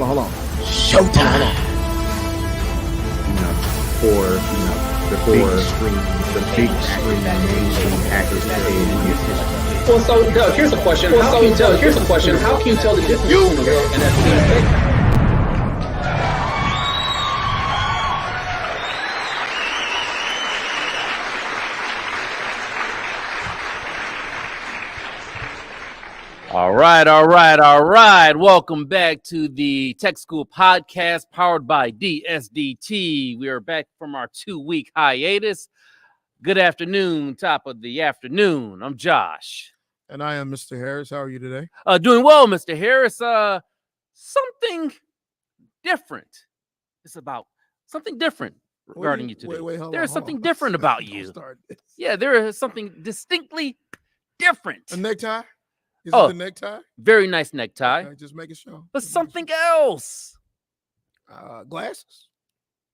Hold on. Showtime. For the big screen mainstream actors today. Well, so Doug, here's a question. How can you tell the difference between a real NFT and fake? All right. Welcome back to the Tech School Podcast powered by DSDT. We are back from our 2-week hiatus. Good afternoon, top of the afternoon. I'm Josh. And I am Mr. Harris. How are you today? Doing well, Mr. Harris. Something different. It's about something different regarding you today. There's something different about you. Yeah, there is something distinctly different. A necktie? Is it the necktie? Very nice necktie. Okay, just making sure. But something else. Glasses?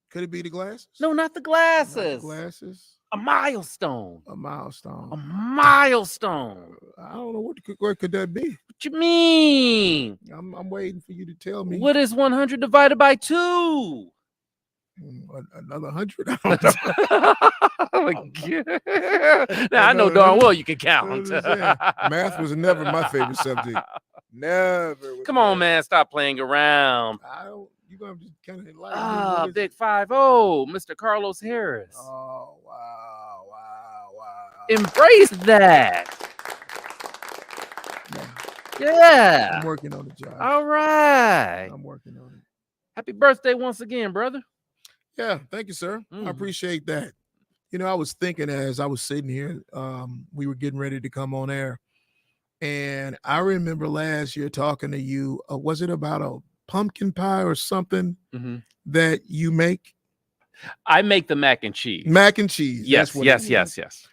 Could it be the glasses? No, not the glasses. Not the glasses. A milestone. A milestone. A milestone. I don't know what could that be. What you mean? I'm waiting for you to tell me. What is 100 divided by 2? Another 100? I don't know. Oh my God. Now, I know darn well you can count. Math was never my favorite subject. Never. Come on, man. Stop playing around. You're going to kind of enlighten me. Big 5-0, Mr. Carlos Harris. Oh, wow. Embrace that. Yeah. I'm working on it, Josh. All right. I'm working on it. Happy birthday once again, brother. Yeah, thank you, sir. I appreciate that. You know, I was thinking as I was sitting here, we were getting ready to come on air. And I remember last year talking to you. Was it about a pumpkin pie or something that you make? I make the mac and cheese. Mac and cheese. Yes.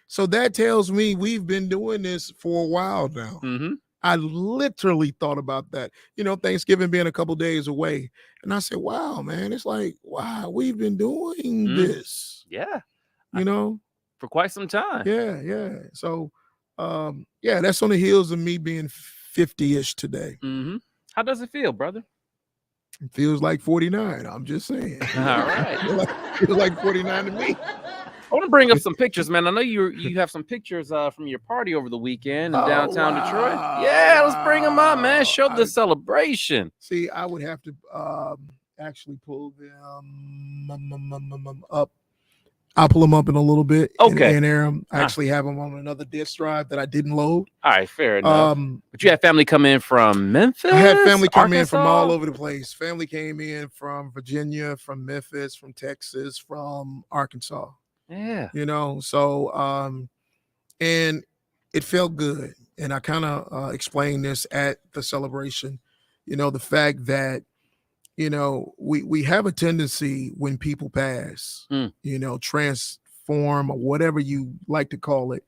So that tells me we've been doing this for a while now. I literally thought about that. You know, Thanksgiving being a couple days away. And I said, wow, man, it's like, wow, we've been doing this. Yeah. You know? For quite some time. Yeah. So, that's on the heels of me being 50-ish today. How does it feel, brother? It feels like 49. I'm just saying. All right. Feels like 49 to me. I want to bring up some pictures, man. I know you have some pictures from your party over the weekend in downtown Detroit. Yeah, let's bring them up, man. Show the celebration. See, I would have to actually pull them up. I'll pull them up in a little bit. Okay. And air them. I actually have them on another disk drive that I didn't load. All right, fair enough. But you had family come in from Memphis? I had family come in from Arkansas? all over the place. Family came in from Virginia, from Memphis, from Texas, from Arkansas. Yeah. You know, so and it felt good. And I kind of explained this at the celebration, you know, the fact that, you know, we have a tendency when people pass, you know, transform or whatever you like to call it,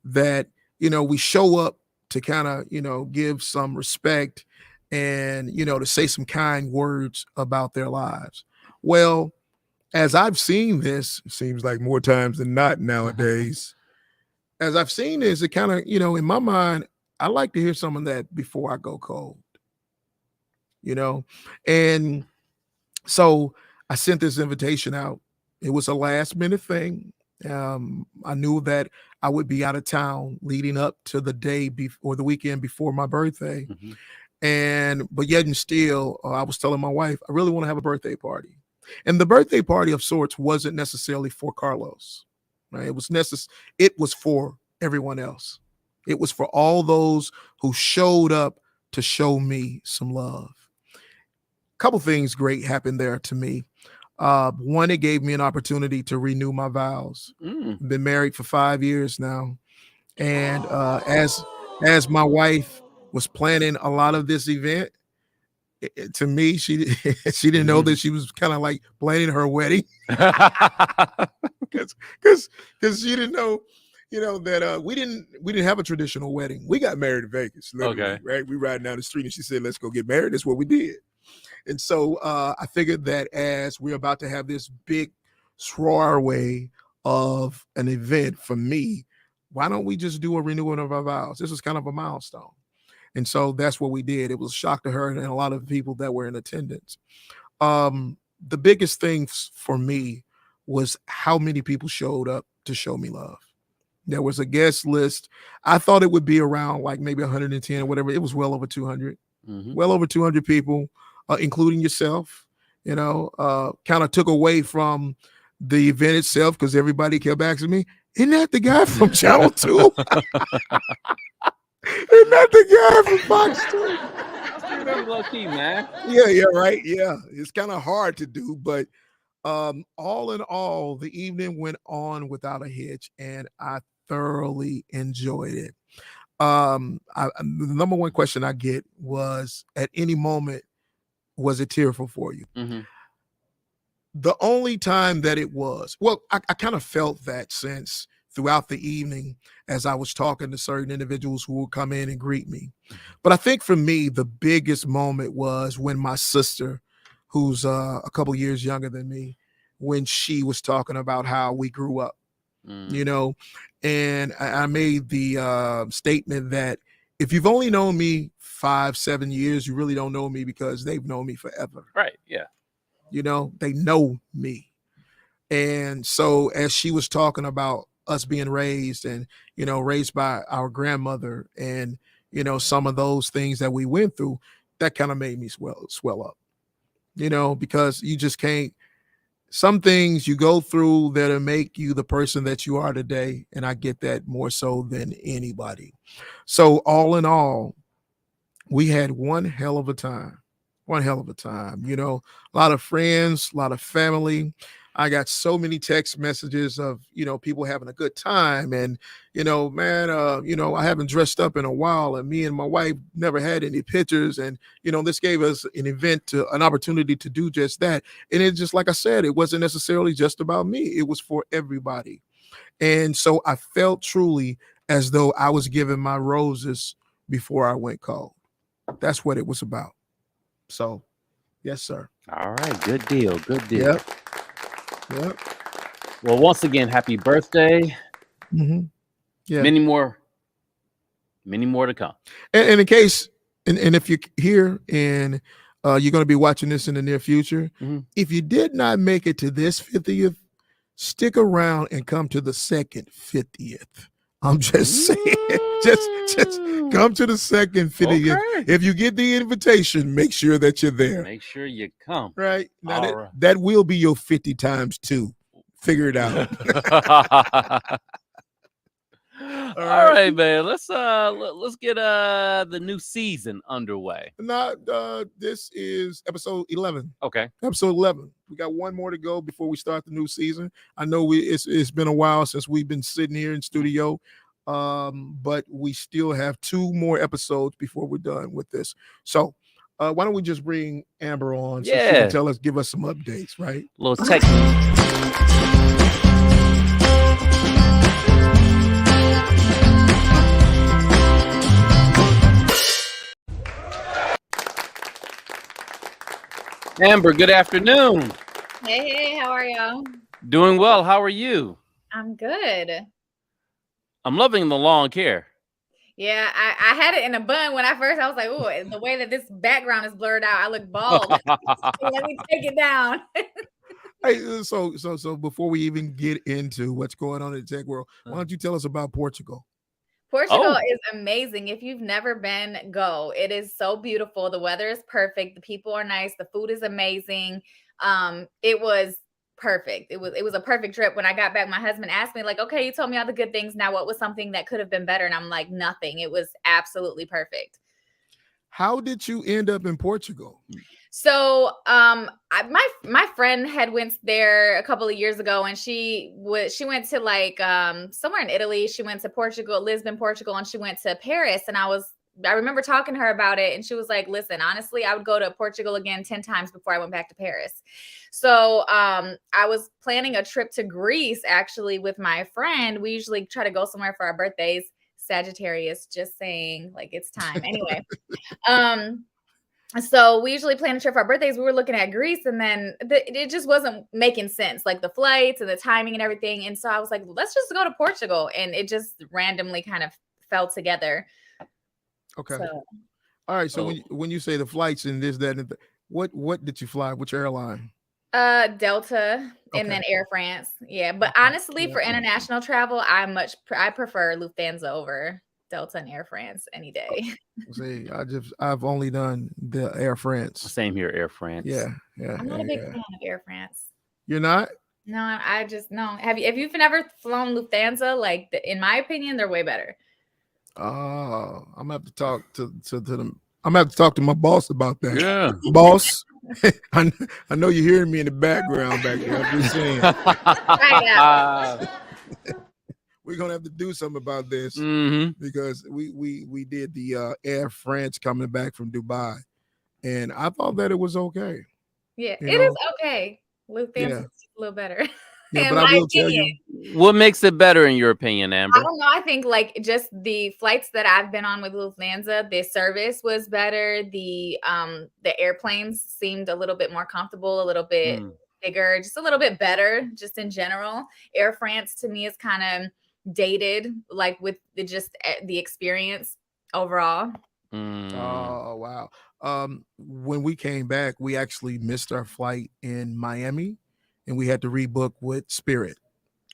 that, you know, we show up to kind of, you know, give some respect and, you know, to say some kind words about their lives. Well, as I've seen this, it seems like more times than not nowadays, as I've seen this, it kind of, you know, in my mind, I like to hear some of that before I go cold, you know? And so I sent this invitation out. It was a last minute thing. I knew that I would be out of town leading up to the day or the weekend before my birthday. But yet and still, I was telling my wife, I really want to have a birthday party. And the birthday party of sorts wasn't necessarily for Carlos, right? It was for everyone else. It was for all those who showed up to show me some love. A couple things great happened there to me. One, it gave me an opportunity to renew my vows. I've been married for 5 years now. And as my wife was planning a lot of this event, to me, she didn't know that she was kind of like planning her wedding, because she didn't know, you know, that we didn't have a traditional wedding. We got married in Vegas, okay, right? We riding down the street and she said, "Let's go get married." That's what we did. And so I figured that as we're about to have this big soiree of an event for me, why don't we just do a renewal of our vows? This is kind of a milestone. And so that's what we did. It was a shock to her and a lot of people that were in attendance. The biggest thing for me was how many people showed up to show me love. There was a guest list. I thought it would be around like maybe 110 or whatever. It was well over 200, well over 200 people, including yourself, kind of took away from the event itself because everybody kept asking me, isn't that the guy from Channel 2? Isn't that the guy from Fox 2? Very low key, man. Yeah, right. Yeah, it's kind of hard to do, but all in all, the evening went on without a hitch, and I thoroughly enjoyed it. The number one question I get was, at any moment, was it tearful for you? The only time that it was, well, I kind of felt that sense throughout the evening as I was talking to certain individuals who would come in and greet me. But I think for me, the biggest moment was when my sister, who's a couple years younger than me, when she was talking about how we grew up, and I made the statement that if you've only known me 5-7 years, you really don't know me because they've known me forever. Right. Yeah. They know me. And so as she was talking about us being raised and, raised by our grandmother and, some of those things that we went through, that kind of made me swell up, because you just can't, some things you go through that'll make you the person that you are today. And I get that more so than anybody. So all in all, we had one hell of a time. A lot of friends, a lot of family. I got so many text messages of, people having a good time and, I haven't dressed up in a while and me and my wife never had any pictures. And, this gave us an opportunity to do just that. And it just, like I said, it wasn't necessarily just about me. It was for everybody. And so I felt truly as though I was giving my roses before I went cold. That's what it was about. So, yes, sir. All right. Good deal. Yep. Well, once again, happy birthday. Yeah. Many more to come. And in case, and if you're here and you're going to be watching this in the near future, if you did not make it to this 50th, stick around and come to the second 50th. I'm just saying, just come to the second 50th. Okay. If you get the invitation, make sure that you're there. Make sure you come. Right. Now All that will be your 50 times 2. Figure it out. All right, man. Let's get the new season underway. This is episode 11. Okay. Episode 11. We got one more to go before we start the new season. I know it's been a while since we've been sitting here in studio, but we still have 2 more episodes before we're done with this. So why don't we just bring Amber on so she can give us some updates, right? A little tech. Amber, good afternoon. Hey, how are y'all? Doing well. How are you? I'm good. I'm loving the long hair. Yeah, I had it in a bun when I was like, oh, the way that this background is blurred out, I look bald. Let me take it down. Hey, so before we even get into what's going on in the tech world, why don't you tell us about Portugal? Portugal is amazing. If you've never been, go. It is so beautiful. The weather is perfect. The people are nice. The food is amazing. It was perfect. It was a perfect trip. When I got back, my husband asked me, like, okay, you told me all the good things. Now, what was something that could have been better? And I'm like, nothing. It was absolutely perfect. How did you end up in Portugal? So, my friend had went there a couple of years ago, and she went to like somewhere in Italy. She went to Portugal, Lisbon, Portugal, and she went to Paris. And I remember talking to her about it, and she was like, "Listen, honestly, I would go to Portugal again 10 times before I went back to Paris." So, I was planning a trip to Greece actually with my friend. We usually try to go somewhere for our birthdays. Sagittarius, just saying, like it's time. Anyway, so we usually plan a trip for our birthdays. We were looking at Greece, and then it just wasn't making sense, like the flights and the timing and everything. And so I was like, let's just go to Portugal. And it just randomly kind of fell together. Okay. So All right. So Oh. when you say the flights and this, that, and what did you fly? Which airline? Delta and then Okay. Air France. Yeah, but Okay. honestly, Yeah. for international travel, I prefer Lufthansa over Delta and Air France any day. See, I've only done the Air France. Same here, Air France. Yeah. I'm not a big fan of Air France. You're not? No, I just no. Have you? If you've never flown Lufthansa, like in my opinion, they're way better. Oh, I'm gonna have to talk to them. I'm gonna have to talk to my boss about that. Yeah. Boss, I know you're hearing me in the background back there. I'm just saying. We're gonna have to do something about this because we did the Air France coming back from Dubai, and I thought that it was okay. Yeah, You it know? is okay. Lufthansa is a little better. Yeah, in but I my will tell opinion. you, What makes it better in your opinion, I Amber? don't know. I think like just the flights that I've been on with Lufthansa, the service was better. The airplanes seemed a little bit more comfortable, a little bit bigger, just a little bit better, just in general. Air France to me is kind of dated, like with the experience overall. oh wow. When we came back, we actually missed our flight in Miami, and we had to rebook with Spirit.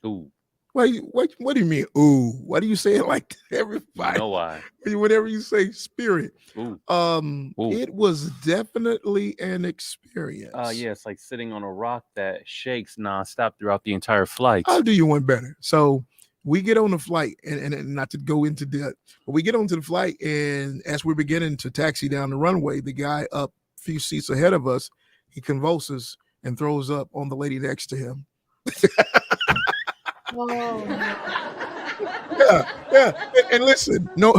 Ooh. What do you mean? Ooh, why do you say it like everybody? You know why? Whenever you say Spirit, Ooh. it was definitely an experience. Yeah, it's like sitting on a rock that shakes nonstop throughout the entire flight. I'll do you one better. So we get on the flight, and not to go into that, but we get onto the flight, and as we're beginning to taxi down the runway, the guy up a few seats ahead of us, he convulses and throws up on the lady next to him. Whoa. Yeah. And listen, no,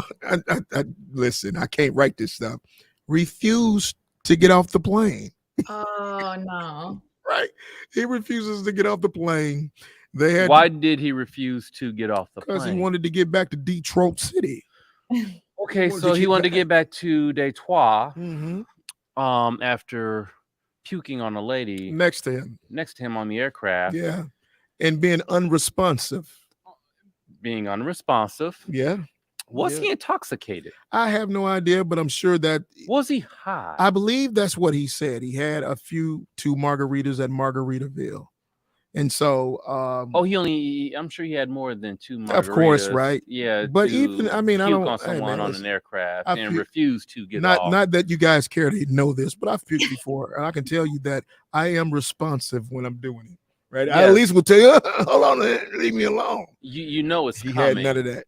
listen, I can't write this stuff. Refused to get off the plane. Oh no. Right. He refuses to get off the plane. Why did he refuse to get off the plane? Because he wanted to get back to Detroit City. Okay, so he wanted to get back to Detroit after puking on a lady next to him on the aircraft. Yeah. And being unresponsive. Yeah. Was he intoxicated? I have no idea, but I'm sure that. Was he high? I believe that's what he said. He had two margaritas at Margaritaville. And so I'm sure he had more than 2 margaritas. Of course, right? Yeah. But even I don't on someone on an aircraft and refuse to get off. off. Not that you guys care to know this, but I've puked before, and I can tell you that I am responsive when I'm doing it. Right. Yes. I at least will tell you, hold on, leave me alone. You know it's he coming. Had none of that.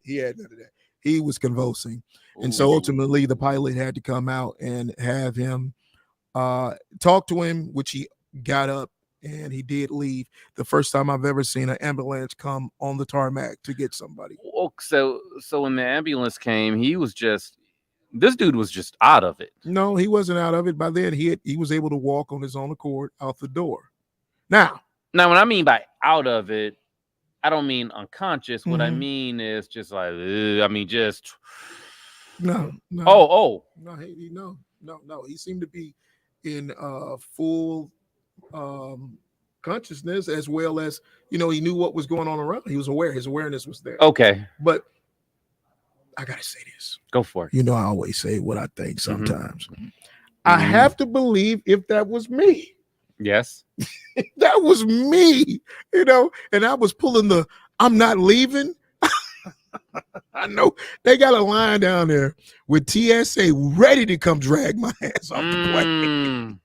He was convulsing. Ooh. And so ultimately the pilot had to come out and have him talk to him, which he got up and he did leave. The first time I've ever seen an ambulance come on the tarmac to get somebody. Oh, so when the ambulance came, this dude was just out of it. No, he wasn't out of it. By then he was able to walk on his own accord out the door. Now, when I mean by out of it, I don't mean unconscious. What I mean is just like, just no. Oh. No. He seemed to be in full consciousness, as well as he knew what was going on around. He was aware. His awareness was there. Okay, but I gotta say this. Go for it. I always say what I think. Sometimes I have to believe if that was me. Yes. That was me, and I was pulling the I'm not leaving. I know they got a line down there with TSA ready to come drag my ass off the plane.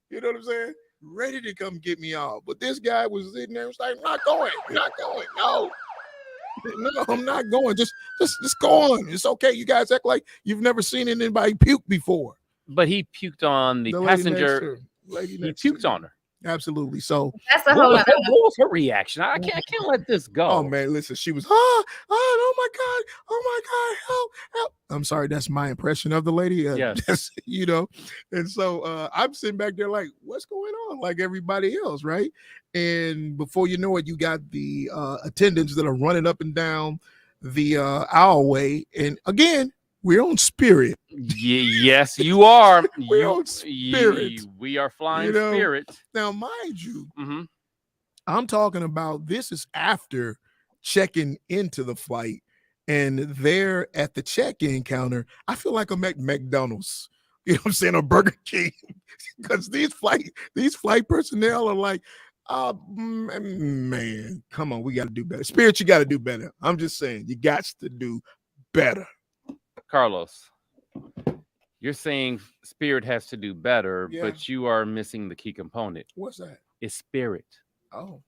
You know what I'm saying? Ready to come get me off. But this guy was sitting there and was like, I'm not going. No, I'm not going. Just go on. It's okay. You guys act like you've never seen anybody puke before. But he puked on the passenger. He puked on her. Absolutely. So that's a whole what was her reaction? I can't let this go. Oh man, listen, she was oh my god, help. I'm sorry, that's my impression of the lady. Yes. And so I'm sitting back there like, what's going on? Like everybody else, right? And before you know it, you got the attendants that are running up and down the aisleway. And again, we're on Spirit. Yes, you are. We're on Spirit. We are flying Spirit. Now, mind you, I'm talking about this is after checking into the flight and they're at the check-in counter, I feel like I'm at McDonald's. You know what I'm saying? Or Burger King, because these flight personnel are like, man, come on, we got to do better. Spirit, you got to do better. I'm just saying, you got to do better. Carlos, you're saying Spirit has to do better, Yeah. but you are missing the key component. What's that? It's Spirit. Oh,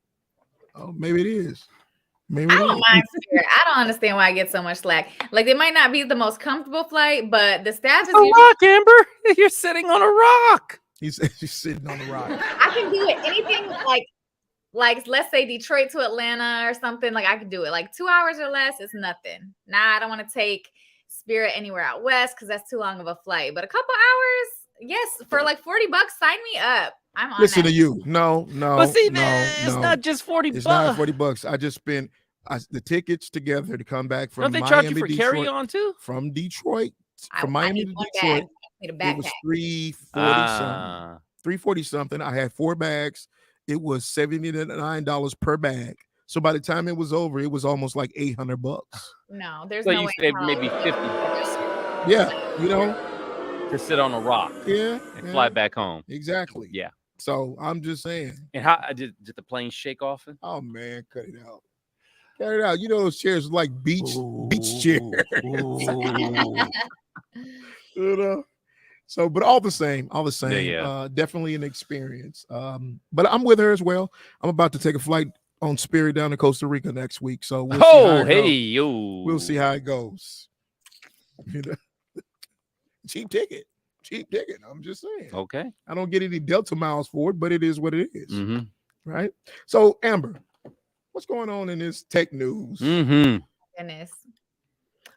maybe it is. Maybe I it don't is. mind Spirit. I don't understand why I get so much slack. Like, it might not be the most comfortable flight, but the staff is A rock, Amber. You're sitting on a rock. He's sitting on the rock. I can do it. Anything like let's say Detroit to Atlanta or something. Like, I could do it. Like 2 hours or less is nothing. Nah, I don't want to take Spirit anywhere out west because that's too long of a flight. But a couple hours, yes, for like $40, sign me up. I'm on. Listen that. to you. No. But see, no, it's no. not just 40 It's bucks. not $40. I just spent the tickets together to come back from Don't they Miami charge you to for Detroit. carry-on too? From Detroit, from I Miami need to one Detroit, bag. I need a it was backpack. $340 something. $340 something. I had 4 bags. It was $79 per bag. So by the time it was over, it was almost like $800. No, there's So no you way. saved in maybe hell. 50 bucks Yeah, you know. to sit on a rock Yeah, and fly back home. exactly. Yeah. So I'm just saying. And how did the plane shake often? Oh man, cut it out. Cut it out. You know those chairs are like beach chairs. You know. So, but all the same, Yeah. definitely an experience. But I'm with her as well. I'm about to take a flight on Spirit down to Costa Rica next week. So we'll see how it goes. yo. We'll see how it goes. You know? Cheap ticket. I'm just saying. Okay. I don't get any Delta miles for it, but it is what it is. Mm-hmm. Right. So, Amber, what's going on in this tech news? Mm-hmm. Goodness.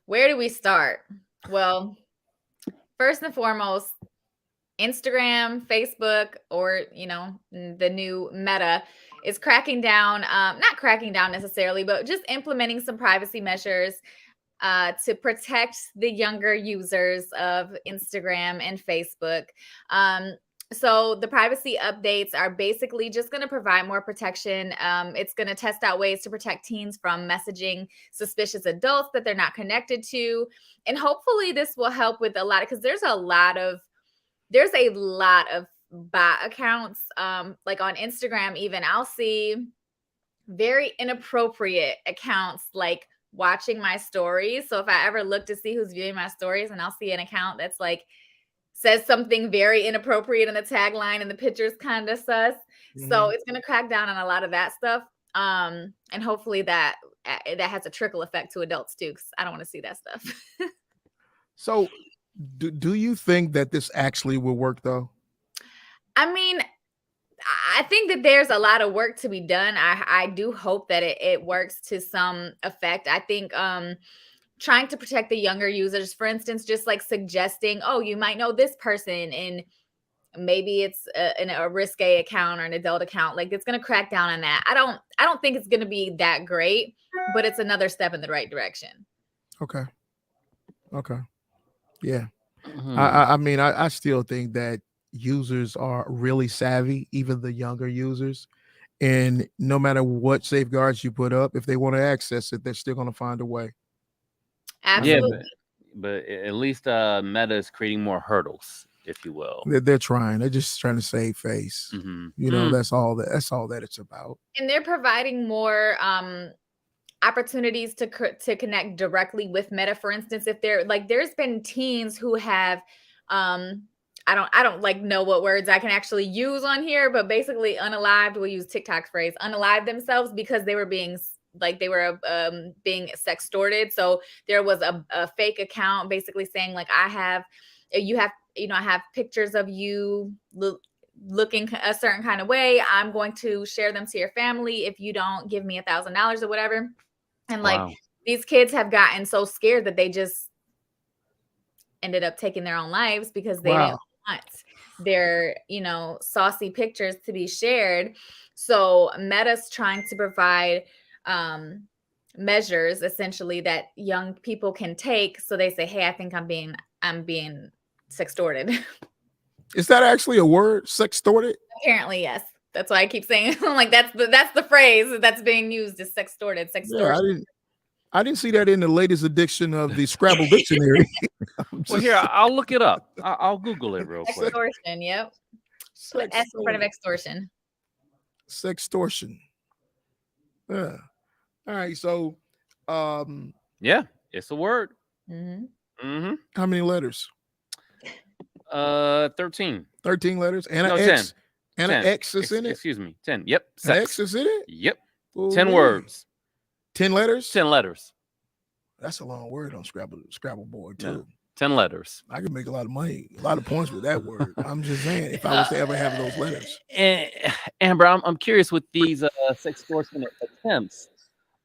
Where do we start? Well, first and foremost, Instagram, Facebook, or, the new Meta is cracking down, not cracking down necessarily, but just implementing some privacy measures to protect the younger users of Instagram and Facebook. So the privacy updates are basically just going to provide more protection. It's going to test out ways to protect teens from messaging suspicious adults that they're not connected to. And hopefully this will help with a lot, because there's a lot of bot accounts. Like on Instagram, even I'll see very inappropriate accounts like watching my stories. So if I ever look to see who's viewing my stories and I'll see an account that's like says something very inappropriate in the tagline and the picture's kind of sus. So it's going to crack down on a lot of that stuff. And hopefully that has a trickle effect to adults too, because I don't want to see that stuff. So do you think that this actually will work though? I mean, I think that there's a lot of work to be done. I do hope that it works to some effect. I think trying to protect the younger users, for instance, just like suggesting, oh, you might know this person, and maybe it's a risque account or an adult account. Like, it's going to crack down on that. I don't think it's going to be that great, but it's another step in the right direction. Okay. Yeah. Mm-hmm. I mean, I still think that users are really savvy, even the younger users. And no matter what safeguards you put up, if they want to access it, they're still going to find a way. Absolutely. Yeah, but at least Meta is creating more hurdles, if you will. They're trying. They're just trying to save face. Mm-hmm. You know, that's all that it's about. And they're providing more opportunities to connect directly with Meta. For instance, if they're like, there's been teens who have I don't like know what words I can actually use on here, but basically unalived, we'll use TikTok's phrase, unalive themselves because they were being being sextorted. So there was a fake account basically saying like, I have pictures of you looking a certain kind of way. I'm going to share them to your family if you don't give me $1,000 or whatever. And like, these kids have gotten so scared that they just ended up taking their own lives because they didn't want their, saucy pictures to be shared. So Meta's trying to provide measures essentially that young people can take. So they say, hey, I think I'm being sextorted. Is that actually a word? Sextorted? Apparently, yes. That's why I keep saying like that's the phrase that's being used is sextorted. Yeah, I didn't see that in the latest edition of the Scrabble dictionary. Well, here I'll look it up. I'll Google it real quick. Extortion. Yep. Put S in front of extortion. Sextortion. Yeah. All right. So, Yeah, it's a word. Mm-hmm. how many letters? 13. 13 letters and No, an X. 10. And 10. an X is in it. Excuse me, 10. Yep. An Sex. X is in it. Yep. Ooh, 10 man. words. 10 letters. 10 letters. That's a long word on Scrabble board too. 10 letters. I could make a lot of money, a lot of points with that word. I'm just saying, if I was to ever have those letters. And Amber, I'm curious with these sextortion attempts.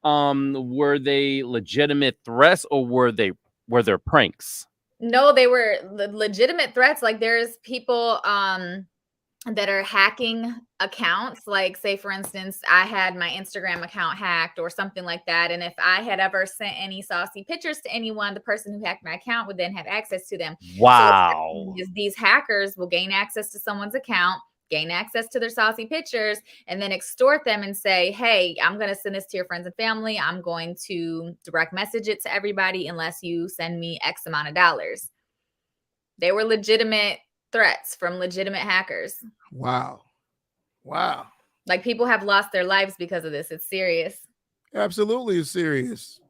Were they legitimate threats or were there pranks? No, they were legitimate threats. Like there's people that are hacking accounts. Like say for instance, I had my Instagram account hacked or something like that. And if I had ever sent any saucy pictures to anyone, the person who hacked my account would then have access to them. Wow. So these hackers will gain access to someone's account, gain access to their saucy pictures, and then extort them and say, hey, I'm going to send this to your friends and family. I'm going to direct message it to everybody unless you send me X amount of dollars. They were legitimate threats from legitimate hackers. Wow. Like people have lost their lives because of this. It's serious. Absolutely, it's serious.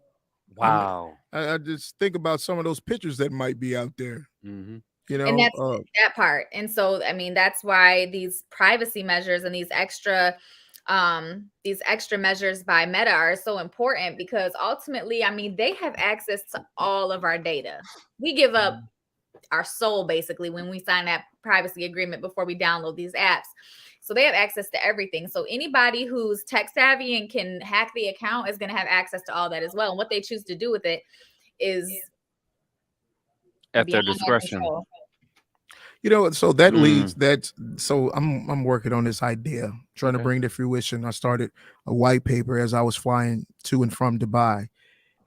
Wow. I just think about some of those pictures that might be out there. Mm-hmm. You know, and that's that part. And so, I mean, that's why these privacy measures and these extra measures by Meta are so important, because ultimately, I mean, they have access to all of our data. We give up our soul basically when we sign that privacy agreement before we download these apps. So they have access to everything. So anybody who's tech savvy and can hack the account is going to have access to all that as well. And what they choose to do with it is at their discretion. You know, so that leads that. So I'm working on this idea, trying to bring to fruition. I started a white paper as I was flying to and from Dubai.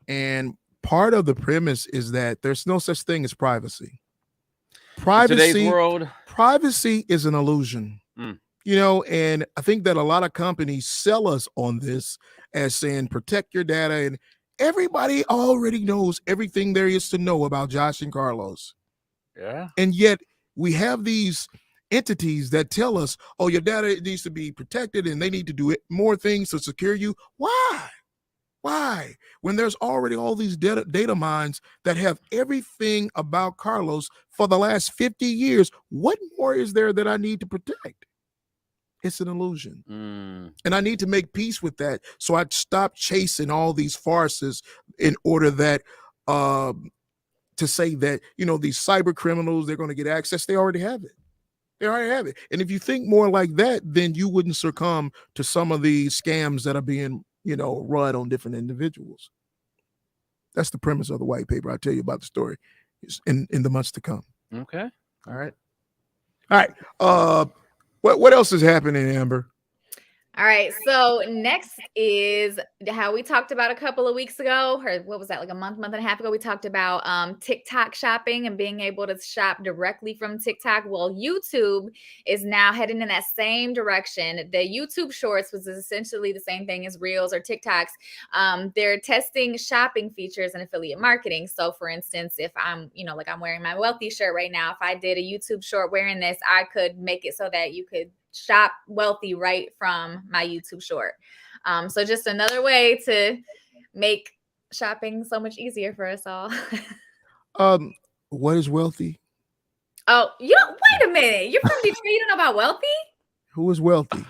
And part of the premise is that there's no such thing as privacy. Today's world, privacy is an illusion. You know, and I think that a lot of companies sell us on this as saying protect your data, and everybody already knows everything there is to know about Josh and Carlos. Yeah. And yet we have these entities that tell us, oh, your data needs to be protected and they need to do more things to secure you. Why? When there's already all these data mines that have everything about Carlos for the last 50 years, what more is there that I need to protect? It's an illusion. And I need to make peace with that. So I stop chasing all these farces in order that to say that, you know, these cyber criminals, they're going to get access. They already have it. And if you think more like that, then you wouldn't succumb to some of the scams that are being, you know, run on different individuals. That's the premise of the white paper. I'll tell you about the story in the months to come. Okay. All right. What else is happening, Amber? All right. So next is how we talked about a couple of weeks ago, or what was that, like a month and a half ago? We talked about TikTok shopping and being able to shop directly from TikTok. Well, YouTube is now heading in that same direction. The YouTube Shorts was essentially the same thing as Reels or TikToks. They're testing shopping features and affiliate marketing. So for instance, if I'm, you know, like I'm wearing my Wealthy shirt right now, if I did a YouTube short wearing this, I could make it so that you could shop Wealthy right from my YouTube short. So just another way to make shopping so much easier for us all. What is Wealthy? Oh, you don't, wait a minute. You're from Detroit. You don't know about Wealthy? Who is Wealthy?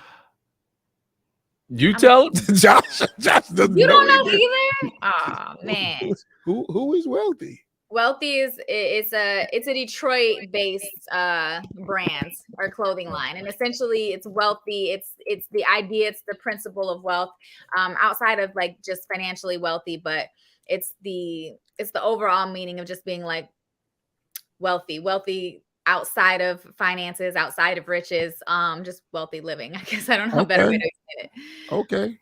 You tell him. Josh doesn't You don't know anything. either? Oh man. Who is Wealthy? Wealthy is it's a Detroit-based brand or clothing line, and essentially it's wealthy. It's the idea, it's the principle of wealth, outside of like just financially wealthy, but it's the overall meaning of just being like wealthy outside of finances, outside of riches, just wealthy living. I guess I don't know a better way to explain it. Okay,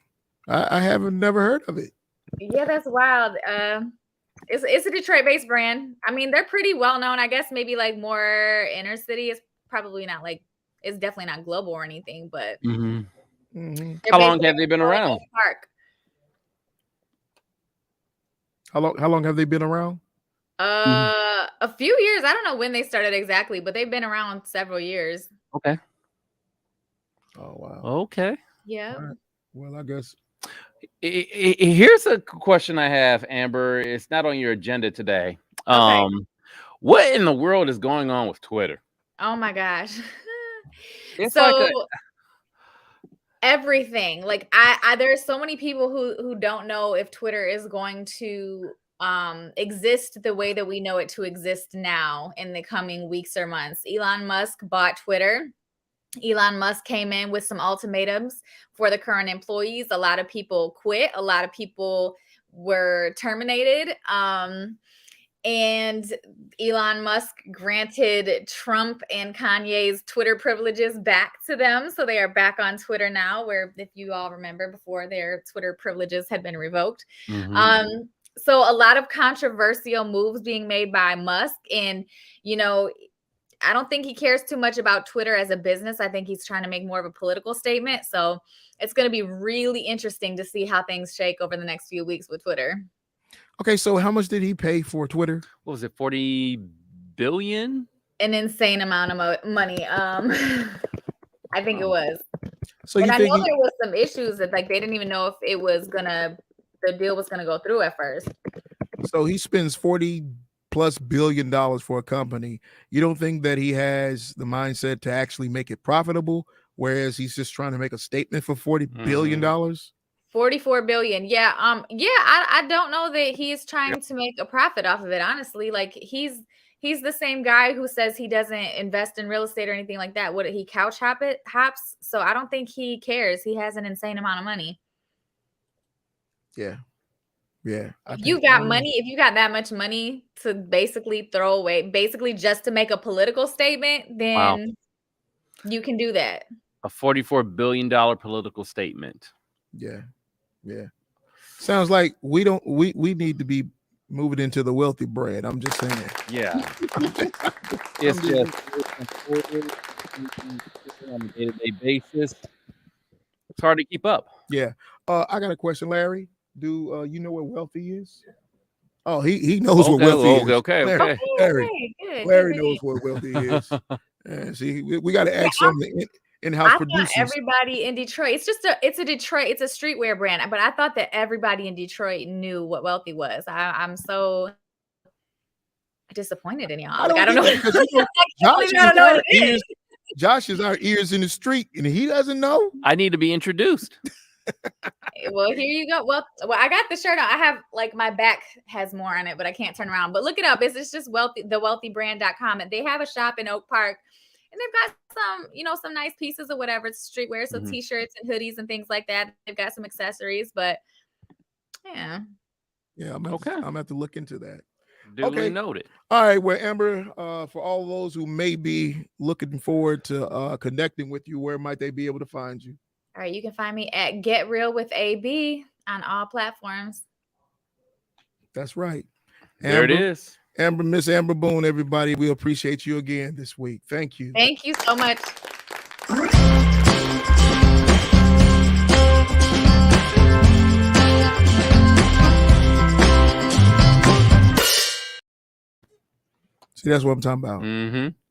I haven't never heard of it. Yeah, that's wild. It's a Detroit-based brand. I mean, they're pretty well known. I guess maybe like more inner city. It's probably not like, it's definitely not global or anything, but how long have they been around? Park. How long have they been around? A few years. I don't know when they started exactly, but they've been around several years. Okay. Oh wow. Okay. Yeah. All right. Well, I guess. Here's a question I have, Amber. It's not on your agenda today. Okay. What in the world is going on with Twitter? Oh my gosh. It's So like everything. Like I there's so many people who don't know if Twitter is going to exist the way that we know it to exist now in the coming weeks or months. Elon Musk bought Twitter. Elon Musk came in with some ultimatums for the current employees. A lot of people quit. A lot of people were terminated. And Elon Musk granted Trump and Kanye's Twitter privileges back to them. So they are back on Twitter now, where if you all remember before, their Twitter privileges had been revoked. So a lot of controversial moves being made by Musk. And, I don't think he cares too much about Twitter as a business. I think he's trying to make more of a political statement. So it's going to be really interesting to see how things shake over the next few weeks with Twitter. Okay, so how much did he pay for Twitter? What was it, 40 billion? An insane amount of money. I think it was. So and you I think know there was some issues that they didn't even know if the deal was gonna go through at first. So he spends $40+ billion for a company. You don't think that he has the mindset to actually make it profitable, whereas he's just trying to make a statement for $40 billion? 44 billion. Yeah. I don't know that he's trying to make a profit off of it, honestly. Like he's the same guy who says he doesn't invest in real estate or anything like that. What he couch hops? So I don't think he cares. He has an insane amount of money. Yeah. If you got that much money to basically throw away, basically just to make a political statement, then you can do that. A $44 billion political statement. Yeah. Sounds like we need to be moving into the wealthy brand. I'm just saying. Yeah. It's just on a day-to-day basis. It's hard to keep up. Yeah. I got a question, Larry. Do you know what wealthy is? Oh, he knows what wealthy is. Okay. Larry knows what wealthy is. See, we got to ask something in-house producers. Everybody in Detroit. It's a streetwear brand, but I thought that everybody in Detroit knew what wealthy was. I'm so disappointed in y'all. I don't know. Josh is our ears in the street, and he doesn't know. I need to be introduced. Well, here you go. Well, I got the shirt on. I have my back has more on it, but I can't turn around. But look it up. It's just thewealthybrand.com, and they have a shop in Oak Park, and they've got some nice pieces of whatever. It's streetwear, so t-shirts and hoodies and things like that. They've got some accessories, but yeah. I'm gonna have to look into that. Duly noted. All right, well, Amber, for all those who may be looking forward to connecting with you, where might they be able to find you? All right, you can find me at Get Real with AB on all platforms. That's right. There it is. Miss Amber Boone, everybody. We appreciate you again this week. Thank you. Thank you so much. See, that's what I'm talking about.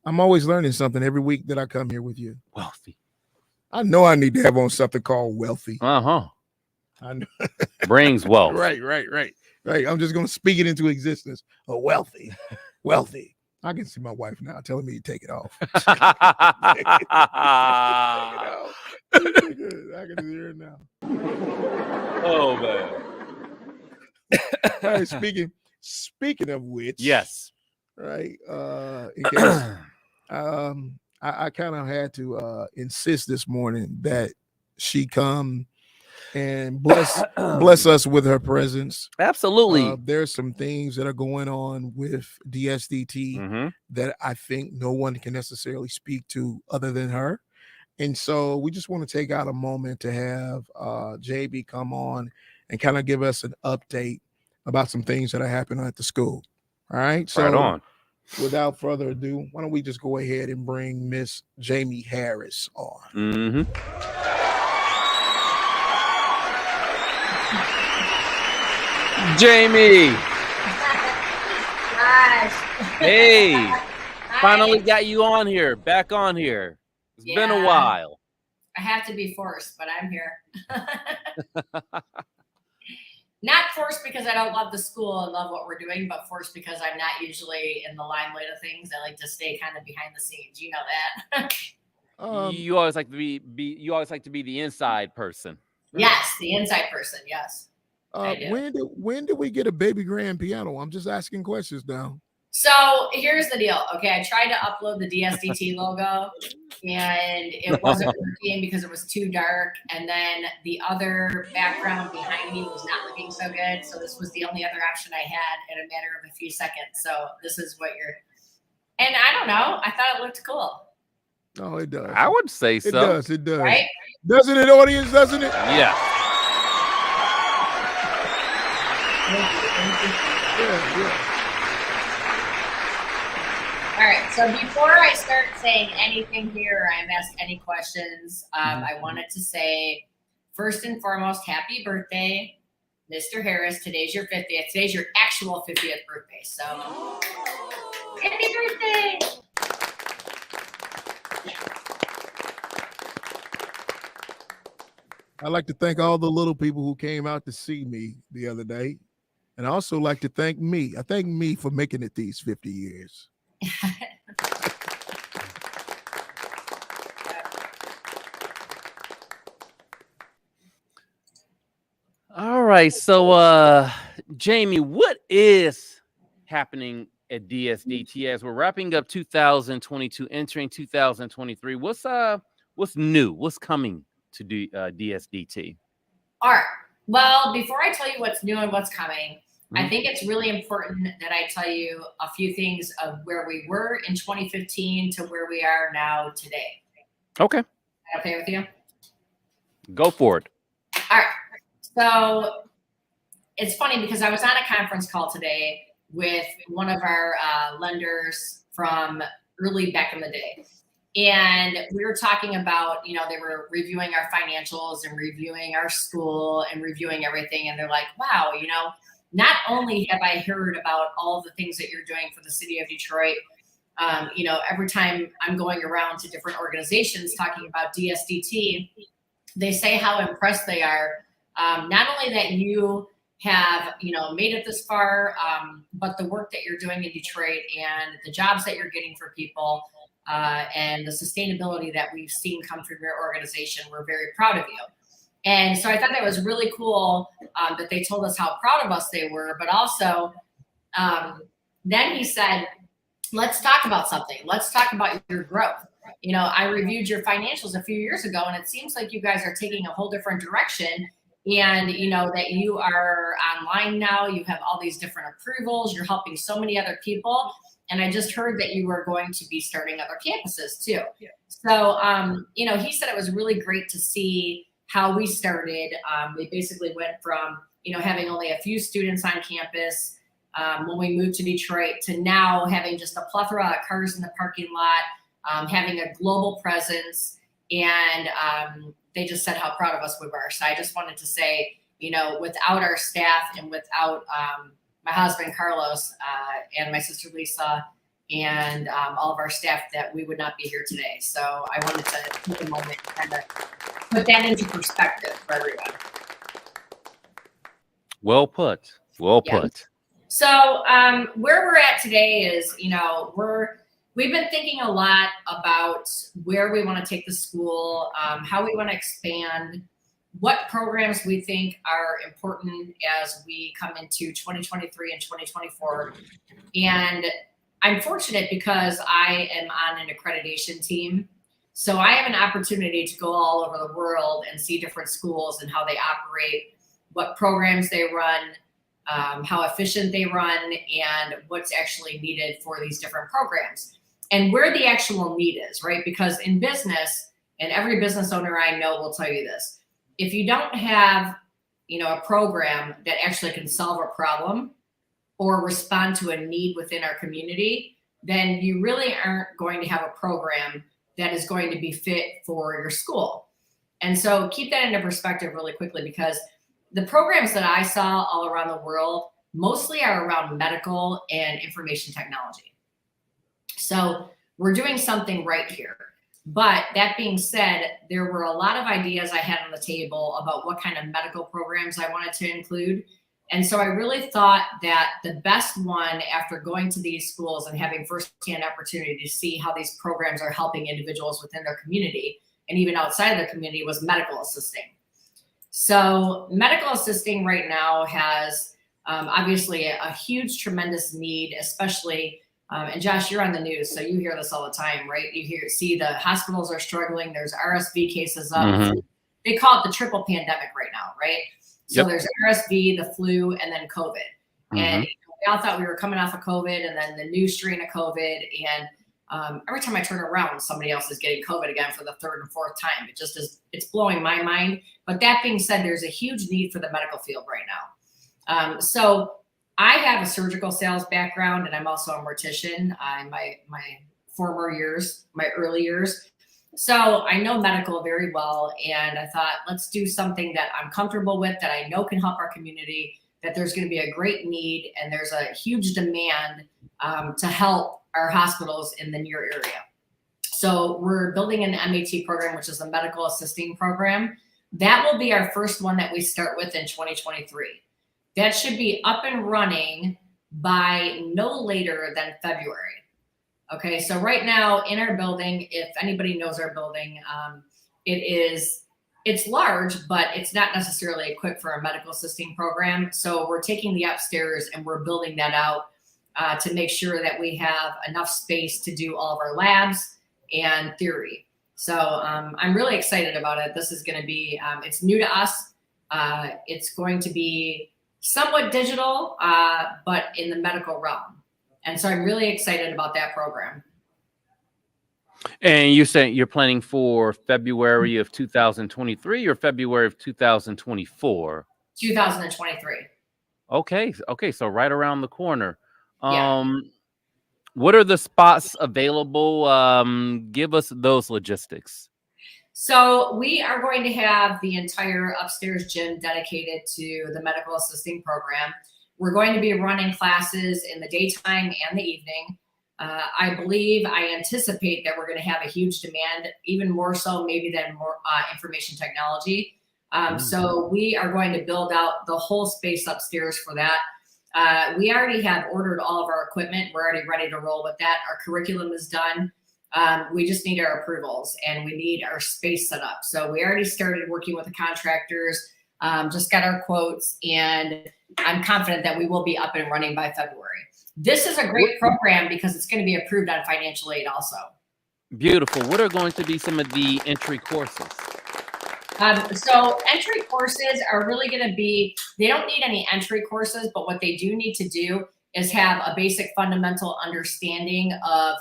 I'm always learning something every week that I come here with you. Wealthy. I know I need to have on something called wealthy. I know. Brings wealth. Right. I'm just gonna speak it into existence. Oh, wealthy. I can see my wife now telling me to take it off. I can hear her now. Oh man. All right, speaking of which, yes. Right. In case, I kind of had to insist this morning that she come and bless us with her presence. Absolutely. There's some things that are going on with DSDT that I think no one can necessarily speak to other than her. And so we just want to take out a moment to have JB come on and kind of give us an update about some things that are happening at the school. All right. So right on. Without further ado, why don't we just go ahead and bring Miss Jamie Harris on? Jamie. Gosh. Hey, Hi. finally got you on here, back on here. It's been a Yeah. while. I have to be forced, but I'm here. Not forced because I don't love the school and love what we're doing, but forced because I'm not usually in the limelight of things. I like to stay kind of behind the scenes. You know that. You always like to be you always like to be the inside person. Yes, the inside person. Yes. When did we get a baby grand piano? I'm just asking questions now. So here's the deal. Okay, I tried to upload the DSDT logo and it wasn't working because it was too dark. And then the other background behind me was not looking so good. So this was the only other option I had in a matter of a few seconds. So this is what and I don't know. I thought it looked cool. Oh, it does. I would say so. It does. It does. Right? Doesn't it, audience? Doesn't it? Yeah. Yeah. All right. So before I start saying anything here, I'm asked any questions. I wanted to say, first and foremost, happy birthday, Mr. Harris. Today's your 50th. Today's your actual 50th birthday. So happy birthday. I'd like to thank all the little people who came out to see me the other day. And I also like to thank me. I thank me for making it these 50 years. All right. So Jamie, what is happening at DSDT as we're wrapping up 2022, entering 2023? What's new? What's coming to do DSDT? All right. Well, before I tell you what's new and what's coming, I think it's really important that I tell you a few things of where we were in 2015 to where we are now today. Okay. Okay with you? Go for it. All right. So it's funny because I was on a conference call today with one of our lenders from early back in the day. And we were talking about, they were reviewing our financials and reviewing our school and reviewing everything. And they're like, wow, not only have I heard about all the things that you're doing for the city of Detroit, every time I'm going around to different organizations talking about DSDT, they say how impressed they are. Not only that you have, made it this far, but the work that you're doing in Detroit and the jobs that you're getting for people, and the sustainability that we've seen come from your organization. We're very proud of you. And so I thought that was really cool that they told us how proud of us they were, but also then he said, let's talk about something. Let's talk about your growth. I reviewed your financials a few years ago, and it seems like you guys are taking a whole different direction. And that you are online now, you have all these different approvals, you're helping so many other people. And I just heard that you were going to be starting other campuses too. Yeah. So, he said it was really great to see how we started. We basically went from, having only a few students on campus when we moved to Detroit to now having just a plethora of cars in the parking lot, having a global presence. And they just said how proud of us we were. So I just wanted to say, without our staff and without my husband, Carlos, and my sister, Lisa, and all of our staff, that we would not be here today. So I wanted to take a moment to kind of put that into perspective for everyone. Well put. Well put. So where we're at today is, we've been thinking a lot about where we want to take the school, how we want to expand, what programs we think are important as we come into 2023 and 2024. And I'm fortunate because I am on an accreditation team. So I have an opportunity to go all over the world and see different schools and how they operate, what programs they run, how efficient they run, and what's actually needed for these different programs. And where the actual need is, right? Because in business, and every business owner I know will tell you this, if you don't have, a program that actually can solve a problem or respond to a need within our community, then you really aren't going to have a program that is going to be fit for your school. And so keep that into perspective really quickly, because the programs that I saw all around the world mostly are around medical and information technology. So we're doing something right here. But that being said, there were a lot of ideas I had on the table about what kind of medical programs I wanted to include. And so I really thought that the best one, after going to these schools and having firsthand opportunity to see how these programs are helping individuals within their community and even outside of their community, was medical assisting. So medical assisting right now has obviously a huge, tremendous need, especially, and Josh, you're on the news, so you hear this all the time, right? See the hospitals are struggling. There's RSV cases up. Mhm. They call it the triple pandemic right now, right? So Yep. there's RSV, the flu, and then COVID. And Mhm. we all thought we were coming off of COVID and then the new strain of COVID. And every time I turn around, somebody else is getting COVID again for the third and fourth time. It just is, it's blowing my mind. But that being said, there's a huge need for the medical field right now. So I have a surgical sales background, and I'm also a mortician in my former years, my early years. So I know medical very well, and I thought, let's do something that I'm comfortable with, that I know can help our community, that there's going to be a great need, and there's a huge demand to help our hospitals in the near area. So we're building an MAT program, which is a medical assisting program. That will be our first one that we start with in 2023. That should be up and running by no later than February. Okay, so right now in our building, if anybody knows our building, it's large, but it's not necessarily equipped for a medical assisting program. So we're taking the upstairs and we're building that out to make sure that we have enough space to do all of our labs and theory. So I'm really excited about it. This is going to be, it's new to us. It's going to be somewhat digital, but in the medical realm. And so I'm really excited about that program. And you're saying you're planning for February of 2023 or February of 2024? 2023. Okay, so right around the corner. Yeah. What are the spots available? Give us those logistics. So we are going to have the entire upstairs gym dedicated to the medical assisting program. We're going to be running classes in the daytime and the evening. I anticipate that we're going to have a huge demand, even more so maybe than more information technology. So we are going to build out the whole space upstairs for that. We already have ordered all of our equipment. We're already ready to roll with that. Our curriculum is done. We just need our approvals and we need our space set up. So we already started working with the contractors, just got our quotes, and I'm confident that we will be up and running by February. This is a great program because it's going to be approved on financial aid also. Beautiful. What are going to be some of the entry courses? So entry courses are really going to be, they don't need any entry courses, but what they do need to do is have a basic fundamental understanding of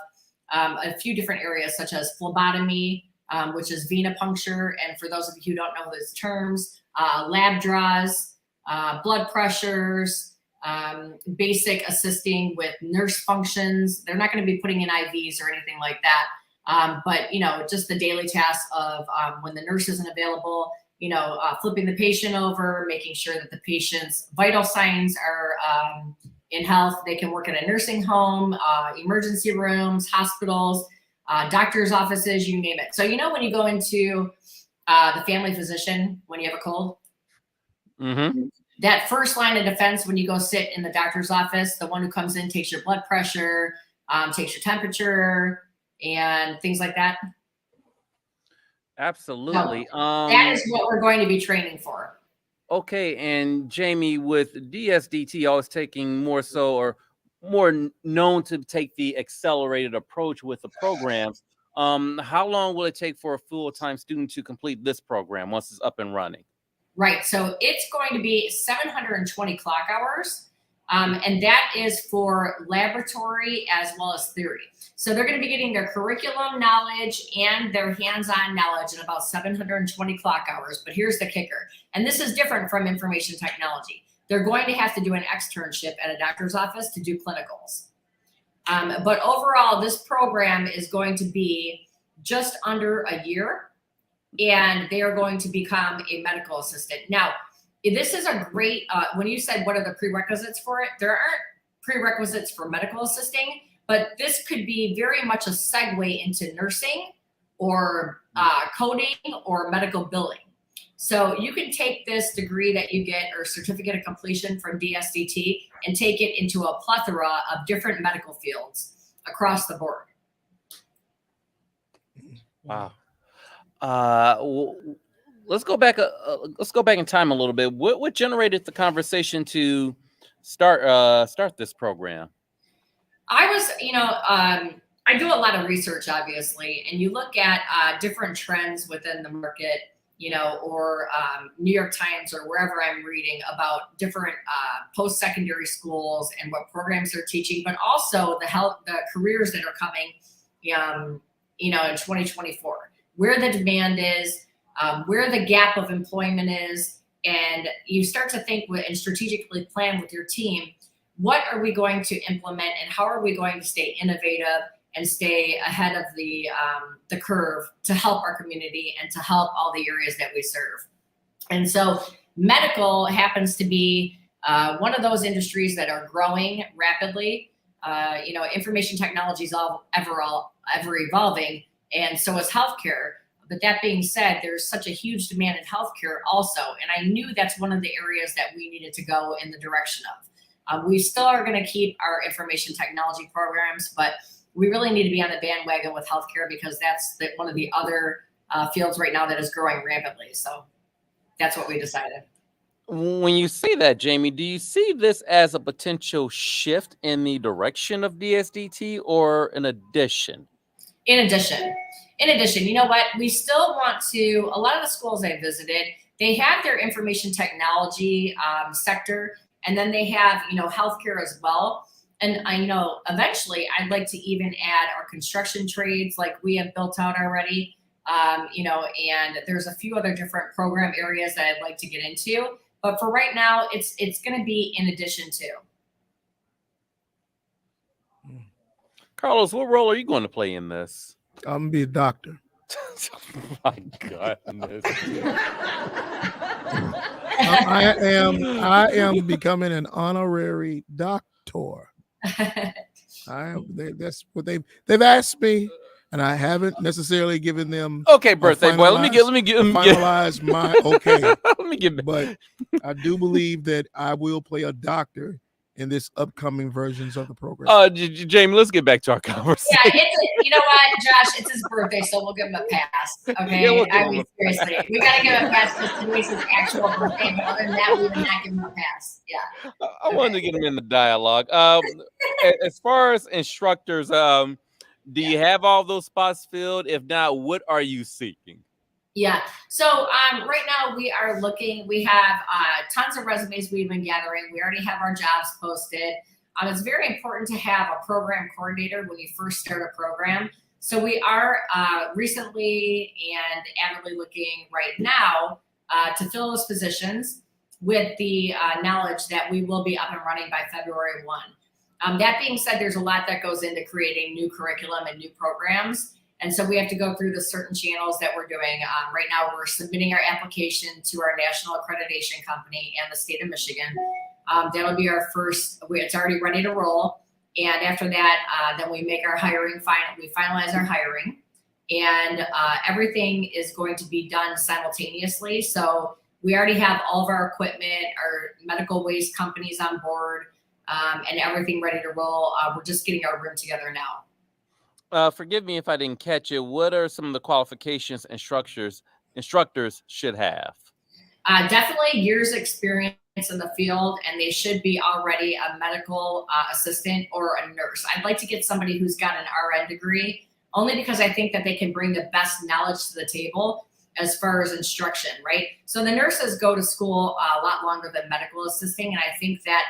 a few different areas, such as phlebotomy, which is venipuncture. And for those of you who don't know those terms, lab draws, blood pressures, basic assisting with nurse functions. They're not going to be putting in IVs or anything like that. But, just the daily tasks of when the nurse isn't available, flipping the patient over, making sure that the patient's vital signs are in health. They can work at a nursing home, emergency rooms, hospitals, doctor's offices, you name it. So, when you go into the family physician, when you have a cold, that first line of defense, when you go sit in the doctor's office, the one who comes in takes your blood pressure, takes your temperature, and things like that. Absolutely. So that is what we're going to be training for. Okay, and Jamie, with DSDT always taking more so or more known to take the accelerated approach with the program, how long will it take for a full-time student to complete this program once it's up and running? Right, so it's going to be 720 clock hours, and that is for laboratory as well as theory. So they're going to be getting their curriculum knowledge and their hands-on knowledge in about 720 clock hours. But here's the kicker, and this is different from information technology. They're going to have to do an externship at a doctor's office to do clinicals. But overall, this program is going to be just under a year, and they are going to become a medical assistant. Now, this is a great, when you said what are the prerequisites for it, there aren't prerequisites for medical assisting, but this could be very much a segue into nursing or coding or medical billing. So you can take this degree that you get or certificate of completion from DSDT and take it into a plethora of different medical fields across the board. Wow. Let's go back. Let's go back in time a little bit. What generated the conversation to start this program? I was, I do a lot of research, obviously, and you look at different trends within the market, or New York Times or wherever I'm reading about different post-secondary schools and what programs they're teaching, but also the careers that are coming, in 2024, where the demand is, where the gap of employment is, and you start to think and strategically plan with your team, what are we going to implement and how are we going to stay innovative and stay ahead of the curve to help our community and to help all the areas that we serve. And so medical happens to be one of those industries that are growing rapidly. Information technology is ever evolving, and so is healthcare. But that being said, there's such a huge demand in healthcare also. And I knew that's one of the areas that we needed to go in the direction of. We still are going to keep our information technology programs, but we really need to be on the bandwagon with healthcare because that's one of the other fields right now that is growing rapidly. So that's what we decided. When you say that, Jamie, do you see this as a potential shift in the direction of DSDT or an addition? In addition, you know what? We still want to, a lot of the schools I visited, they have their information technology sector, and then they have, healthcare as well. And I know eventually I'd like to even add our construction trades like we have built out already, and there's a few other different program areas that I'd like to get into. But for right now, it's going to be in addition to. Carlos, what role are you going to play in this? I'm gonna be a doctor. My goodness. I am becoming an honorary doctor. That's what they've asked me, and I haven't necessarily given them. Okay, birthday boy. Let me finalize my okay. Let me get. But I do believe that I will play a doctor in this upcoming versions of the program. Jamie, let's get back to our conversation. Yeah, you know what, Josh? It's his birthday, so we'll give him a pass. Okay, Yeah, seriously, we gotta give him a pass because today's his actual birthday. But other than that, we would not give him a pass. Yeah. I wanted to get him in the dialogue. As far as instructors, do you have all those spots filled? If not, what are you seeking? Yeah. So right now we are looking. We have tons of resumes we've been gathering. We already have our jobs posted. It's very important to have a program coordinator when you first start a program. So we are recently and avidly looking right now to fill those positions with the knowledge that we will be up and running by February 1. That being said, there's a lot that goes into creating new curriculum and new programs. And so we have to go through the certain channels that we're doing. Right now, we're submitting our application to our national accreditation company and the state of Michigan. That'll be our first, it's already ready to roll. And after that, then we make our hiring, we finalize our hiring. And everything is going to be done simultaneously. So we already have all of our equipment, our medical waste companies on board, and everything ready to roll. We're just getting our room together now. Forgive me if I didn't catch it. What are some of the qualifications instructors should have? Definitely years experience in the field, and they should be already a medical assistant or a nurse. I'd like to get somebody who's got an RN degree, only because I think that they can bring the best knowledge to the table as far as instruction, right? So the nurses go to school a lot longer than medical assisting, and I think that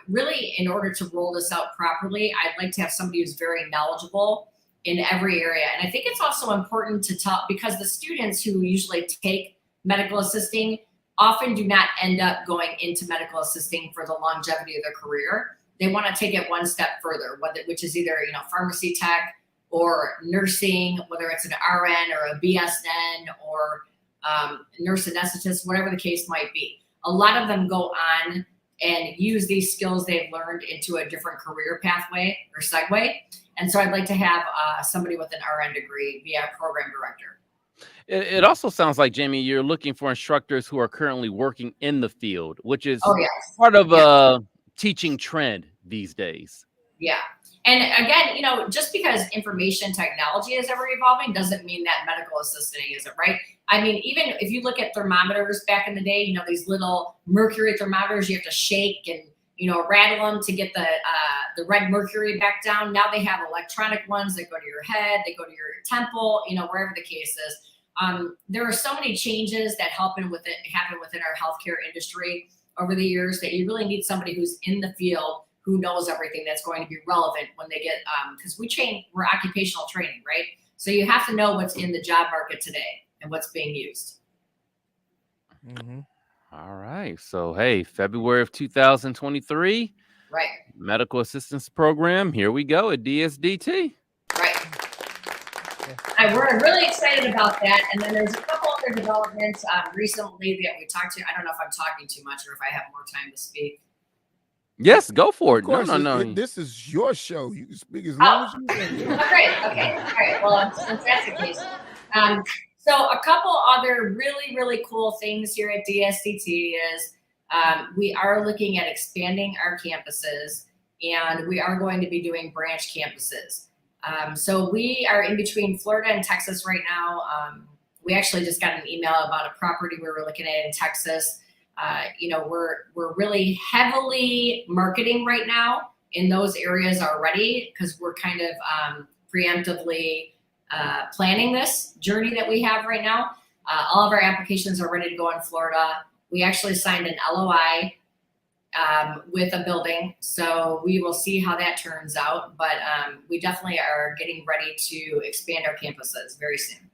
really, in order to roll this out properly, I'd like to have somebody who's very knowledgeable in every area. And I think it's also important to talk, because the students who usually take medical assisting often do not end up going into medical assisting for the longevity of their career. They want to take it one step further, which is either pharmacy tech or nursing, whether it's an RN or a BSN or nurse anesthetist, whatever the case might be. a lot of them go on and use these skills they've learned into a different career pathway or segue. And so I'd like to have somebody with an RN degree be our program director. It also sounds like, Jamie, you're looking for instructors who are currently working in the field, which is part of a teaching trend these days. Yeah. And again, just because information technology is ever evolving doesn't mean that medical assisting isn't, right? I mean, even if you look at thermometers back in the day, these little mercury thermometers you have to shake and, rattle them to get the red mercury back down. Now they have electronic ones that go to your head, they go to your temple, wherever the case is. There are so many changes that happen within our healthcare industry over the years that you really need somebody who's in the field, who knows everything that's going to be relevant when they get, because we're occupational training, right? So you have to know what's in the job market today and what's being used. Mm-hmm. All right. So, hey, February of 2023. Right. Medical assistance program. Here we go at DSDT. Right. We're really excited about that. And then there's a couple other developments recently that we talked to. I don't know if I'm talking too much or if I have more time to speak. Yes, go for it. Of course, No. This is your show. You can speak as long as you want. Oh, great. Okay. All right. Well, since that's the case. So a couple other really, really cool things here at DSDT is we are looking at expanding our campuses, and we are going to be doing branch campuses. So we are in between Florida and Texas right now. We actually just got an email about a property we were looking at in Texas. We're really heavily marketing right now in those areas already because we're kind of preemptively planning this journey that we have right now. All of our applications are ready to go in Florida. We actually signed an LOI with a building, so we will see how that turns out. But we definitely are getting ready to expand our campuses very soon.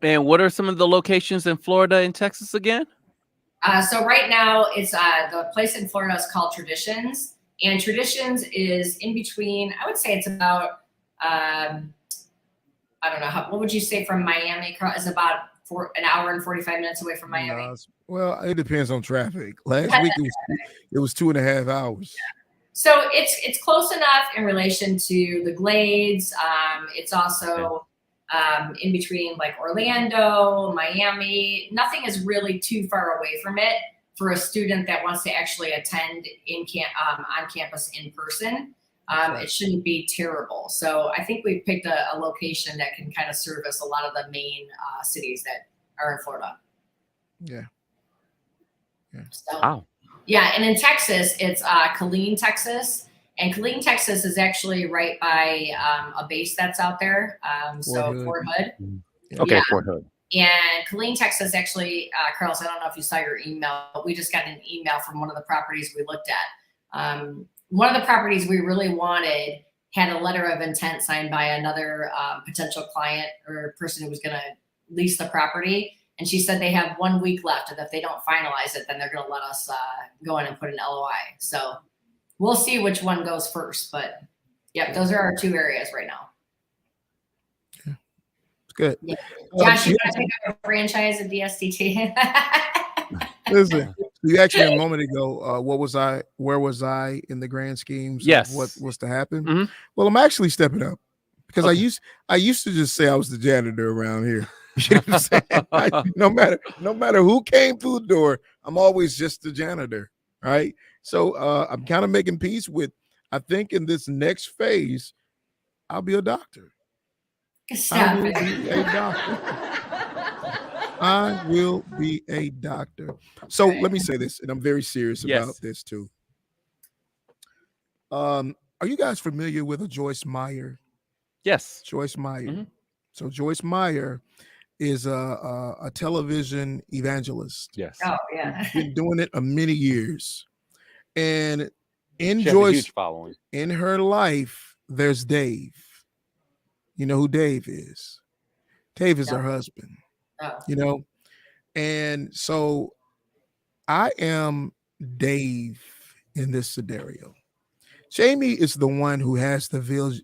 And what are some of the locations in Florida and Texas again? So right now, it's the place in Florida is called Traditions, and Traditions is in between. I would say it's about I don't know what would you say from Miami? Is about an hour and 45 minutes away from Miami. Well, it depends on traffic. Last week it was 2.5 hours. So it's close enough in relation to the Glades. It's also in between like Orlando, Miami. Nothing is really too far away from it for a student that wants to actually attend on campus in person. It shouldn't be terrible. So I think we've picked a location that can kind of service a lot of the main cities that are in Florida. Yeah. So, wow. Yeah, and in Texas, it's Killeen, Texas. And Killeen, Texas is actually right by a base that's out there. Fort Hood. Okay, yeah. Fort Hood. And Killeen, Texas, actually, Carlos, I don't know if you saw your email, but we just got an email from one of the properties we looked at. One of the properties we really wanted had a letter of intent signed by another potential client or person who was going to lease the property. And she said they have 1 week left, and if they don't finalize it, then they're going to let us go in and put an LOI. So we'll see which one goes first. But yep, those are our two areas right now. Yeah. It's good. Yeah. Josh, you want to pick up a franchise at DSDT? Listen, you asked me a moment ago, where was I in the grand schemes of what was to happen? Mm-hmm. Well, I'm actually stepping up because I used to just say I was the janitor around here. You know what I'm saying? No matter who came through the door, I'm always just the janitor, right? So I'm kind of making peace with, I think in this next phase, I'll be a doctor. Stop. I will be a doctor. So let me say this, and I'm very serious about this too. Are you guys familiar with a Joyce Meyer? Yes. Joyce Meyer. Mm-hmm. So Joyce Meyer is a television evangelist. Yes. Oh, yeah. Been doing it many years. And in She has Joyce, a huge following. in her life, there's Dave. You know who Dave is? Dave is her husband. Oh. You know, and so I am Dave in this scenario. Jamie is the one who has the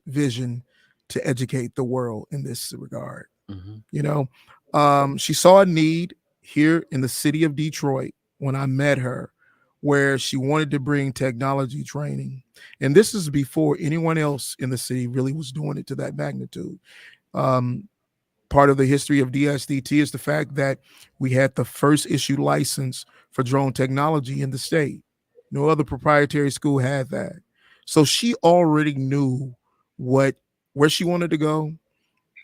vision to educate the world in this regard. Mm-hmm. You know, she saw a need. here in the city of Detroit when I met her, where she wanted to bring technology training. And this is before anyone else in the city really was doing it to that magnitude. Part of the history of DSDT is the fact that we had the first issued license for drone technology in the state. No other proprietary school had that. So she already knew where she wanted to go,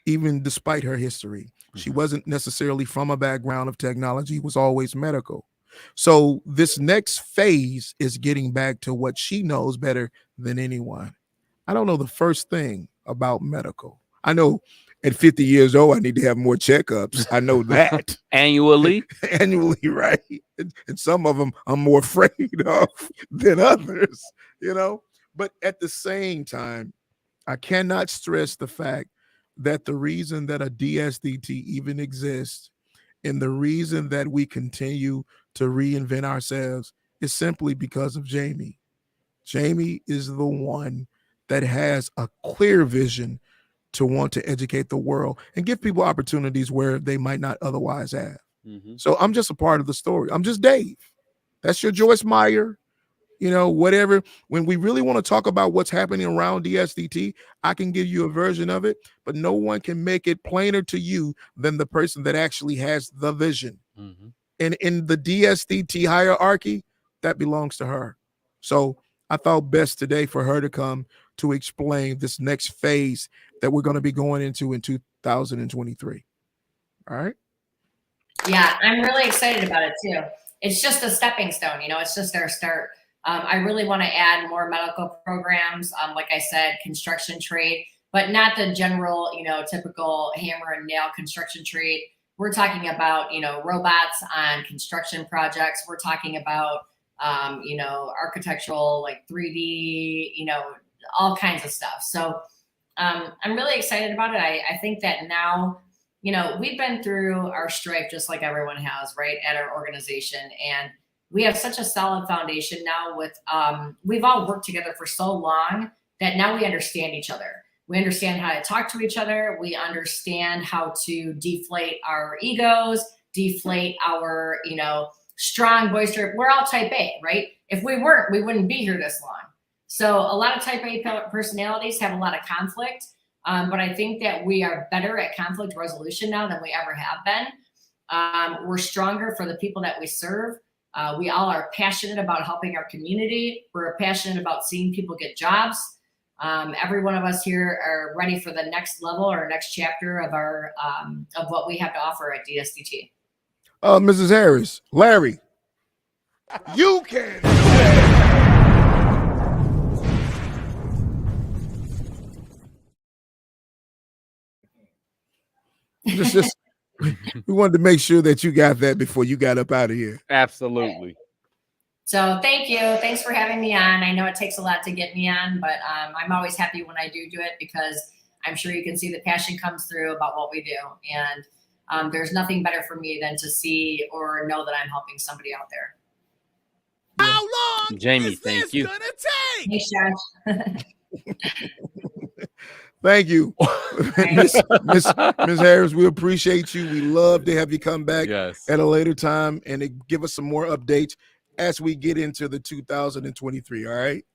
even despite her history. She wasn't necessarily from a background of technology, was always medical. So this next phase is getting back to what she knows better than anyone. I don't know the first thing about medical. I know at 50 years old, I need to have more checkups. I know that. Annually, right? And some of them I'm more afraid of than others, But at the same time, I cannot stress the fact that the reason that a DSDT even exists and the reason that we continue to reinvent ourselves is simply because of Jamie. Jamie is the one that has a clear vision to want to educate the world and give people opportunities where they might not otherwise have. So I'm just a part of the story. I'm just Dave. That's your Joyce Meyer, whatever. When we really want to talk about what's happening around DSDT, I can give you a version of it, but no one can make it plainer to you than the person that actually has the vision. And in the DSDT hierarchy, that belongs to her. So I thought best today for her to come to explain this next phase that we're going to be going into in 2023. All right. Yeah, I'm really excited about it too. It's just a stepping stone, it's just our start. I really want to add more medical programs. Like I said, construction trade, but not the general, typical hammer and nail construction trade. We're talking about, robots on construction projects. We're talking about, architectural, like 3D, all kinds of stuff. So I'm really excited about it. I think that now, we've been through our strife just like everyone has, right, at our organization. And we have such a solid foundation now with, we've all worked together for so long that now we understand each other. We understand how to talk to each other. We understand how to deflate our egos, deflate our, strong, boisterous. We're all type A, right? If we weren't, we wouldn't be here this long. So a lot of type A personalities have a lot of conflict. But I think that we are better at conflict resolution now than we ever have been. We're stronger for the people that we serve. We all are passionate about helping our community. We're passionate about seeing people get jobs. Every one of us here are ready for the next level or next chapter of our of what we have to offer at DSDT. Mrs. Harris, Larry, you can. Just we wanted to make sure that you got that before you got up out of here. Absolutely. So thank you. Thanks for having me on. I know it takes a lot to get me on, but I'm always happy when I do it because I'm sure you can see the passion comes through about what we do. And there's nothing better for me than to see or know that I'm helping somebody out there. How long Jamie, is thank this you. gonna take? Thanks, Josh. Thank you, Miss Harris. We appreciate you. We love to have you come back at a later time and give us some more updates as we get into the 2023. All right.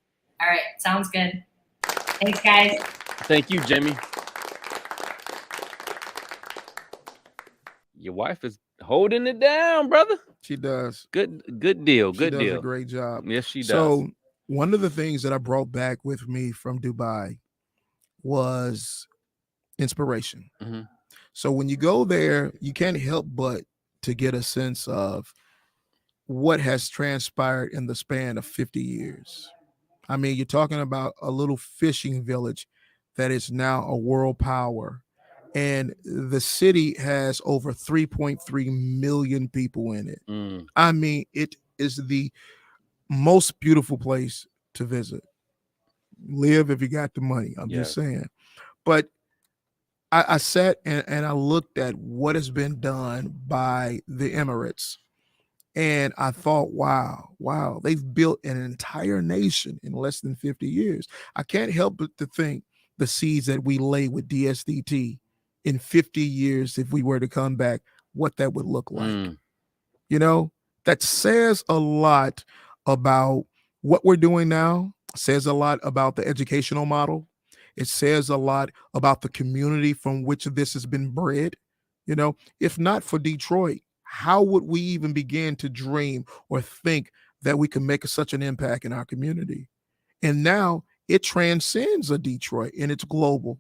All right. Sounds good. Thanks, guys. Thank you, Jamie. Your wife is holding it down, brother. She does. Good deal. She Good does deal. a great job. Yes, she does. So one of the things that I brought back with me from Dubai was inspiration. So when you go there, you can't help but to get a sense of what has transpired in the span of 50 years. I mean, you're talking about a little fishing village that is now a world power. And the city has over 3.3 million people in it. I mean, it is the most beautiful place to visit. Live if you got the money. I'm just saying. But I sat and I looked at what has been done by the Emirates. And I thought, wow, they've built an entire nation in less than 50 years. I can't help but to think the seeds that we lay with DSDT in 50 years, if we were to come back, what that would look like. You know, that says a lot about what we're doing now, says a lot about the educational model. It says a lot about the community from which this has been bred. You know, if not for Detroit, how would we even begin to dream or think that we can make such an impact in our community? And now it transcends a Detroit and it's global.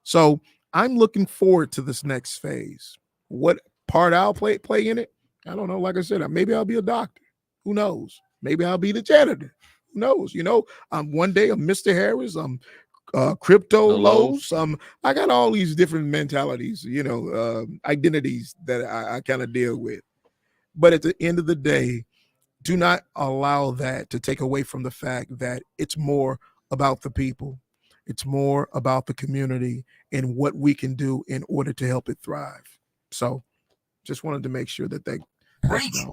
So I'm looking forward to this next phase. What part I'll play in it, I don't know. Like I said, maybe I'll be a doctor. Who knows? Maybe I'll be the janitor. Who knows? You know, one day I'm Mr. Harris. I'm Crypto Lowe's. I got all these different mentalities, you know, identities that I kind of deal with. But at the end of the day, do not allow that to take away from the fact that it's more about the people. It's more about the community and what we can do in order to help it thrive. So just wanted to make sure that they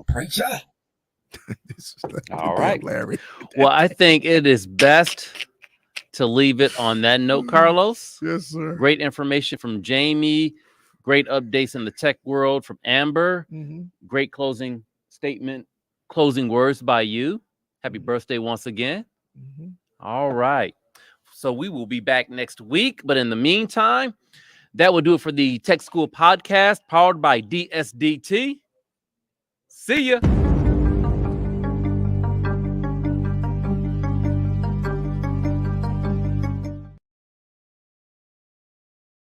Preacher. All right, Larry. Well, I think it is best to leave it on that note, Carlos. Yes, sir. Great information from Jamie. Great updates in the tech world from Amber. Great closing statement, closing words by you. Happy birthday once again. All right. So we will be back next week. But in the meantime, that will do it for the Tech School Podcast powered by DSDT. See ya.